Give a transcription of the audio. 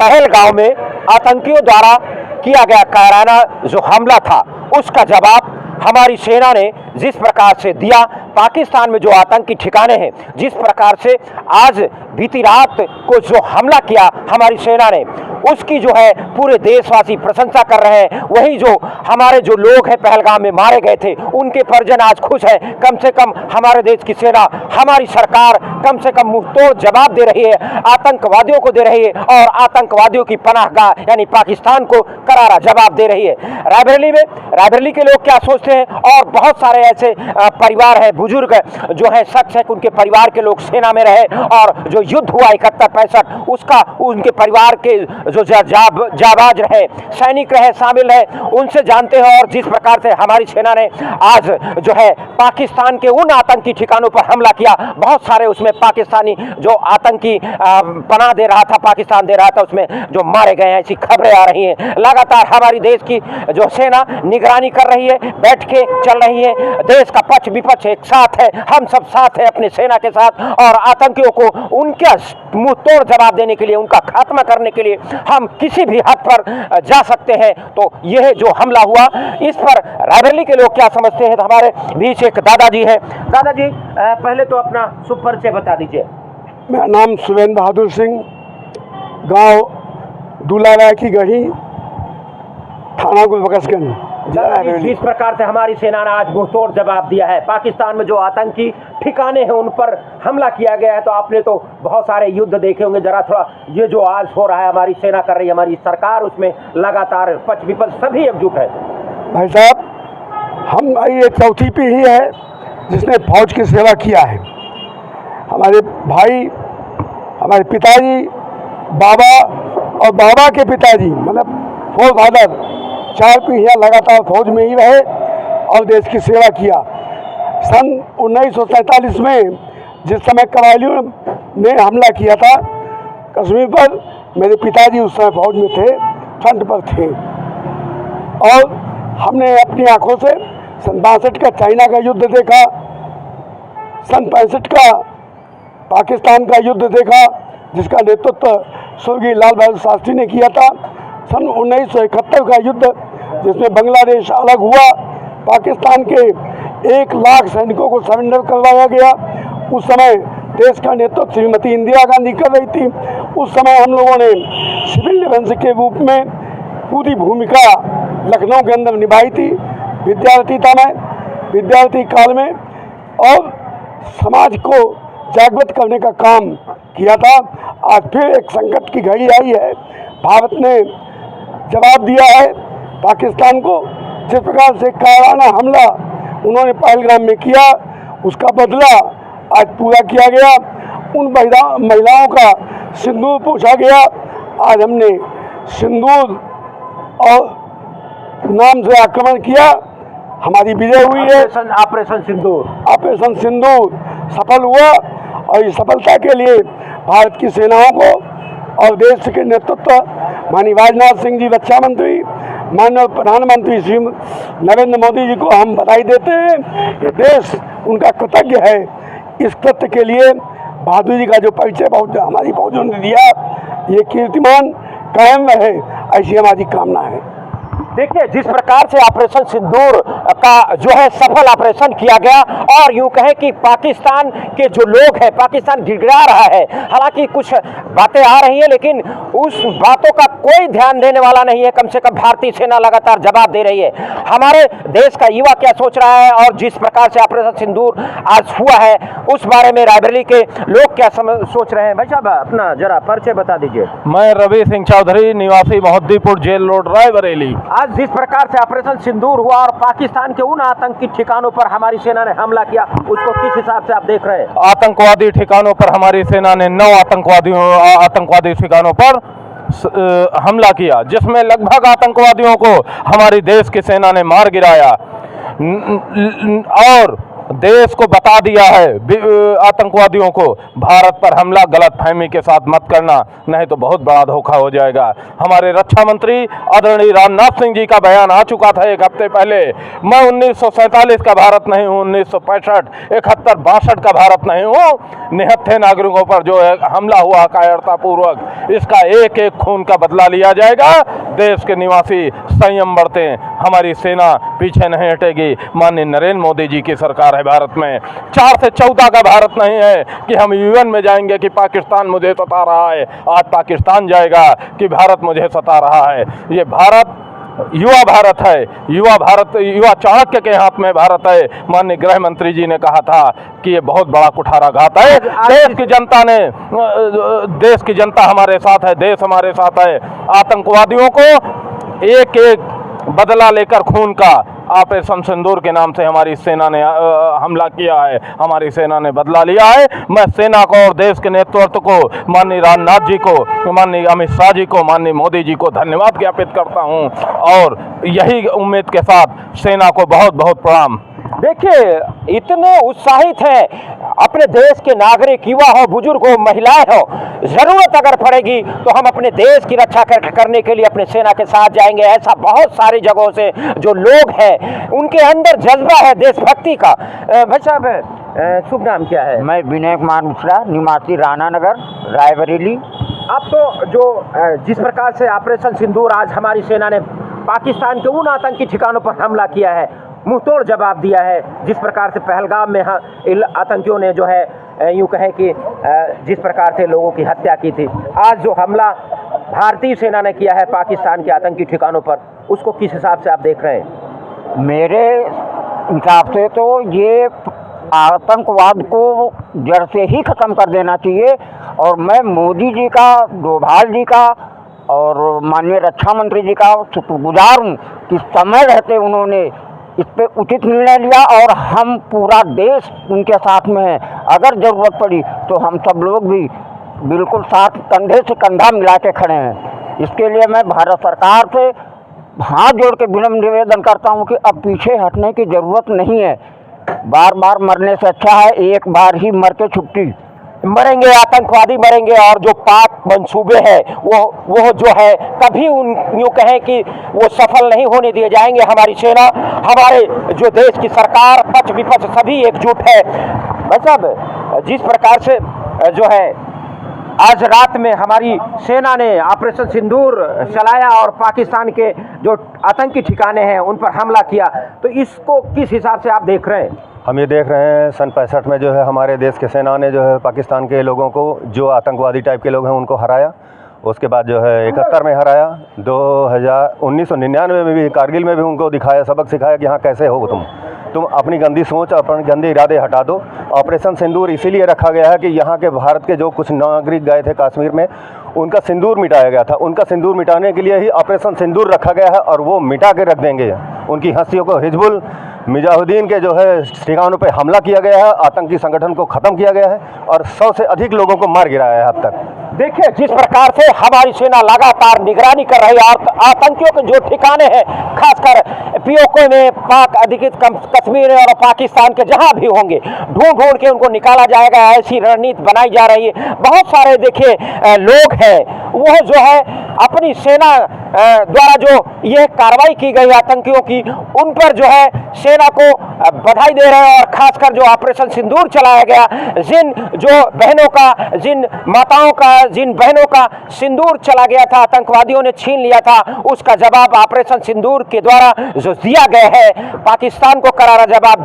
पहलगाम में आतंकियों द्वारा किया गया कायराना जो हमला था, उसका जवाब हमारी सेना ने जिस प्रकार से दिया, पाकिस्तान में जो आतंकी ठिकाने हैं, जिस प्रकार से आज बीती रात को जो हमला किया हमारी सेना ने, उसकी जो है पूरे देशवासी प्रशंसा कर रहे हैं। वही जो हमारे जो लोग हैं पहलगाम में मारे गए थे, उनके परिजन आज खुश हैं। कम से कम हमारे देश की सेना, हमारी सरकार कम से कम मुंहतोड़ जवाब दे रही है, आतंकवादियों को दे रही है और आतंकवादियों की पनाहगाह यानी पाकिस्तान को करारा जवाब दे रही है। रायबरेली के लोग क्या सोचते हैं, और बहुत सारे ऐसे परिवार है, बुजुर्ग जो है, शख्स है, उनके परिवार के लोग सेना में रहे और जो युद्ध हुआ 71-65 उसका उनके परिवार के जो जाबाज रहे, सैनिक रहे, शामिल है, उनसे जानते हैं। और जिस प्रकार से हमारी सेना ने आज जो है पाकिस्तान के उन आतंकी ठिकानों पर हमला किया, बहुत सारे उसमें पाकिस्तानी जो आतंकी पनाह दे रहा था, पाकिस्तान दे रहा था, उसमें जो मारे गए हैं, ऐसी खबरें आ रही हैं। लगातार हमारी देश की जो सेना निगरानी कर रही है, बैठ के चल रही है। देश का पक्ष विपक्ष एक साथ है, हम सब साथ है अपनी सेना के साथ, और आतंकियों को उनके मुंह तोड़ जवाब देने के लिए, उनका खात्मा करने के लिए हम किसी भी हद पर जा सकते हैं। तो यह जो हमला हुआ, इस पर रायबरेली के लोग क्या समझते हैं। तो हमारे बीच एक दादाजी है। दादाजी, पहले तो अपना शुभ परिचय बता दीजिए। मेरा नाम सुरेंद्र बहादुर सिंह, गांव दूलाराय की गढ़ी, थाना गुलबकसगंज। जिस प्रकार से हमारी सेना ने आज मुंहतोड़ जवाब दिया है, पाकिस्तान में जो आतंकी ठिकाने हैं उन पर हमला किया गया है, तो आपने तो बहुत सारे युद्ध देखे होंगे। जरा थोड़ा ये जो आज हो रहा है, हमारी सेना कर रही है, हमारी सरकार, उसमें लगातार पक्ष विपक्ष सभी एकजुट है। भाई साहब, हम ये चौथी पीढ़ी है जिसने फौज की सेवा किया है। हमारे भाई, हमारे पिताजी, बाबा और बाबा के पिताजी, मतलब फोर फादर, 4 पीढ़ियाँ लगातार फौज में ही रहे और देश की सेवा किया। सन 1947 में जिस समय कबायलियों ने हमला किया था कश्मीर पर, मेरे पिताजी उस समय फौज में थे, फ्रंट पर थे, और हमने अपनी आंखों से सन 62 का चाइना का युद्ध देखा, सन 65 का पाकिस्तान का युद्ध देखा, जिसका नेतृत्व स्वर्गीय लाल बहादुर शास्त्री ने किया था। सन 1971 का युद्ध जिसमें बांग्लादेश अलग हुआ, पाकिस्तान के 1 लाख सैनिकों को सरेंडर करवाया गया। उस समय देश का नेतृत्व श्रीमती इंदिरा गांधी कर रही थी। उस समय हम लोगों ने सिविल डिफेंस के रूप में पूरी भूमिका लखनऊ के अंदर निभाई थी। विद्यार्थी था मैं, विद्यार्थी काल में, और समाज को जागृत करने का काम किया था। आज फिर एक संकट की घड़ी आई है। भारत ने जवाब दिया है पाकिस्तान को। जिस प्रकार से कायराना हमला उन्होंने पहलगाम में किया, उसका बदला आज पूरा किया गया। उन महिलाओं का सिंदूर पूछा गया। आज हमने सिंदूर और नाम से आक्रमण किया, हमारी विजय हुई है। ऑपरेशन सिंदूर सफल हुआ, और इस सफलता के लिए भारत की सेनाओं को और देश के नेतृत्व माननीय राजनाथ सिंह जी रक्षा मंत्री, माननीय प्रधानमंत्री श्री नरेंद्र मोदी जी को हम बधाई देते हैं। ये देश उनका कृतज्ञ है। इस कृत्य के लिए बहादुर जी का जो परिचय हमारी फौजों ने दिया, ये कीर्तिमान कायम रहे, ऐसी हमारी कामना है। देखिए, जिस प्रकार से ऑपरेशन सिंदूर का जो है सफल ऑपरेशन किया गया, और यूं कहें कि पाकिस्तान के जो लोग हैं, पाकिस्तान गिड़गिड़ा रहा है। हालांकि कुछ बातें आ रही हैं, लेकिन उस बातों का कोई ध्यान देने वाला नहीं है। कम से कम भारतीय सेना लगातार जवाब दे रही है। हमारे देश का युवा क्या सोच रहा है, और जिस प्रकार से ऑपरेशन सिंदूर आज हुआ है, उस बारे में रायबरेली के लोग क्या सोच रहे हैं। भाई साहब, अपना जरा परिचय बता दीजिए। मैं रवि सिंह चौधरी, निवासी मोहद्दीपुर जेल रोड, रायबरेली। आज जिस प्रकार से ऑपरेशन सिंदूर हुआ और पाकिस्तान के उन आतंकी ठिकानों पर हमारी सेना ने हमला किया, उसको किस हिसाब से आप देख रहे हैं। आतंकवादी ठिकानों पर हमारी सेना ने 9 आतंकवादी ठिकानों पर हमला किया, जिसमें लगभग आतंकवादियों को हमारी देश की सेना ने मार गिराया। और देश को बता दिया है आतंकवादियों को, भारत पर हमला गलतफहमी के साथ मत करना, नहीं तो बहुत बड़ा धोखा हो जाएगा। हमारे रक्षा मंत्री आदरणीय राजनाथ सिंह जी का बयान आ चुका था एक हफ्ते पहले, मैं 1947 का भारत नहीं हूँ, 1965, 71, 62 का भारत नहीं हूँ। निहत्थे नागरिकों पर जो है हमला हुआ कायरतापूर्वक, इसका एक एक खून का बदला लिया जाएगा। देश के निवासी संयम बरतें, हमारी सेना पीछे नहीं हटेगी। माननीय नरेंद्र मोदी जी की सरकार है भारत में। 4 से 14 का भारत नहीं है कि हम यूएन में जाएंगे कि पाकिस्तान मुझे सता रहा है, आज पाकिस्तान जाएगा कि भारत मुझे सता रहा है। ये भारत युवा भारत है, युवा भारत, युवा चाणक्य के हाथ में भारत है। माननीय गृह मंत्री जी ने कहा था कि ये बहुत बड़ा कुठाराघात है। देश की जनता ने, देश की जनता हमारे साथ है, देश हमारे साथ है। आतंकवादियों को एक एक बदला लेकर खून का, ऑपरेशन सिंदूर के नाम से हमारी सेना ने हमला किया है, हमारी सेना ने बदला लिया है। मैं सेना को और देश के नेतृत्व को, माननीय राजनाथ जी को, माननीय अमित शाह जी को, माननीय मोदी जी को धन्यवाद ज्ञापित करता हूं और यही उम्मीद के साथ सेना को बहुत बहुत प्रणाम। देखिए, इतने उत्साहित हैं अपने देश के नागरिक, युवा हो, बुजुर्ग हो, महिलाएं हो, जरूरत अगर पड़ेगी तो हम अपने देश की रक्षा करने के लिए अपने सेना के साथ जाएंगे। ऐसा बहुत सारी जगहों से जो लोग हैं उनके अंदर जज्बा है देशभक्ति का। भाई साहब, शुभ नाम क्या है? मैं विनय कुमार मिश्रा, निवासी राणा नगर, रायबरेली। आप तो जो जिस प्रकार से ऑपरेशन सिंदूर आज हमारी सेना ने पाकिस्तान के उन आतंकी ठिकानों पर हमला किया है, मुंह तोड़ जवाब दिया है। जिस प्रकार से पहलगाम में आतंकियों ने जो है यूँ कहें कि जिस प्रकार से लोगों की हत्या की थी, आज जो हमला भारतीय सेना ने किया है पाकिस्तान के आतंकी ठिकानों पर, उसको किस हिसाब से आप देख रहे हैं? मेरे हिसाब से तो ये आतंकवाद को जड़ से ही ख़त्म कर देना चाहिए। और मैं मोदी जी का, डोभाल जी का और माननीय रक्षा मंत्री जी का शुक्रगुजार हूँ कि समय रहते उन्होंने इस पे उचित निर्णय लिया और हम पूरा देश उनके साथ में है। अगर ज़रूरत पड़ी तो हम सब लोग भी बिल्कुल साथ कंधे से कंधा मिला के खड़े हैं। इसके लिए मैं भारत सरकार से हाथ जोड़ के विनम्र निवेदन करता हूं कि अब पीछे हटने की ज़रूरत नहीं है। बार बार मरने से अच्छा है एक बार ही मर के छुट्टी। मरेंगे, आतंकवादी मरेंगे, और जो पाक मंसूबे हैं वो जो है कभी यूँ कहें कि वो सफल नहीं होने दिए जाएंगे। हमारी सेना, हमारे जो देश की सरकार, पक्ष विपक्ष सभी एकजुट है। मतलब जिस प्रकार से जो है आज रात में हमारी सेना ने ऑपरेशन सिंदूर चलाया और पाकिस्तान के जो आतंकी ठिकाने हैं उन पर हमला किया, तो इसको किस हिसाब से आप देख रहे हैं? हम ये देख रहे हैं सन 65 में जो है हमारे देश के सेना ने जो है पाकिस्तान के लोगों को, जो आतंकवादी टाइप के लोग हैं, उनको हराया। उसके बाद जो है 71 में हराया, 1999 में भी कारगिल में भी उनको दिखाया, सबक सिखाया कि हाँ कैसे हो तुम अपनी गंदी सोच, अपने गंदे इरादे हटा दो। ऑपरेशन सिंदूर इसीलिए रखा गया है कि यहाँ के भारत के जो कुछ नागरिक गए थे कश्मीर में, उनका सिंदूर मिटाया गया था। उनका सिंदूर मिटाने के लिए ही ऑपरेशन सिंदूर रखा गया है और वो मिटा के रख देंगे। उनकी हस्तियों को, हिजबुल मुजाहिदीन के जो है ठिकानों पे हमला किया गया है, आतंकी संगठन को ख़त्म किया गया है और 100 से अधिक लोगों को मार गिराया है अब तक। देखिए, जिस प्रकार से हमारी सेना लगातार निगरानी कर रही है आतंकियों के जो ठिकाने हैं, खासकर पीओके में, पाक अधिकृत कश्मीर में और पाकिस्तान के जहां भी होंगे, ढूंढ ढूंढ के उनको निकाला जाएगा। ऐसी रणनीति बनाई जा रही है। बहुत सारे देखिए लोग हैं, वो जो है अपनी सेना द्वारा जो यह कार्रवाई की गई आतंकियों की, उन पर जो है सेना को बधाई दे रहे हैं। और खासकर जो ऑपरेशन सिंदूर चलाया गया, जिन जो बहनों का, जिन माताओं का, जिन बहनों का सिंदूर चला गया था, आतंकवादियों ने छीन लिया था, उसका जवाब ऑपरेशन सिंदूर के द्वारा जो दिया गया है, पाकिस्तान को करारा जवाब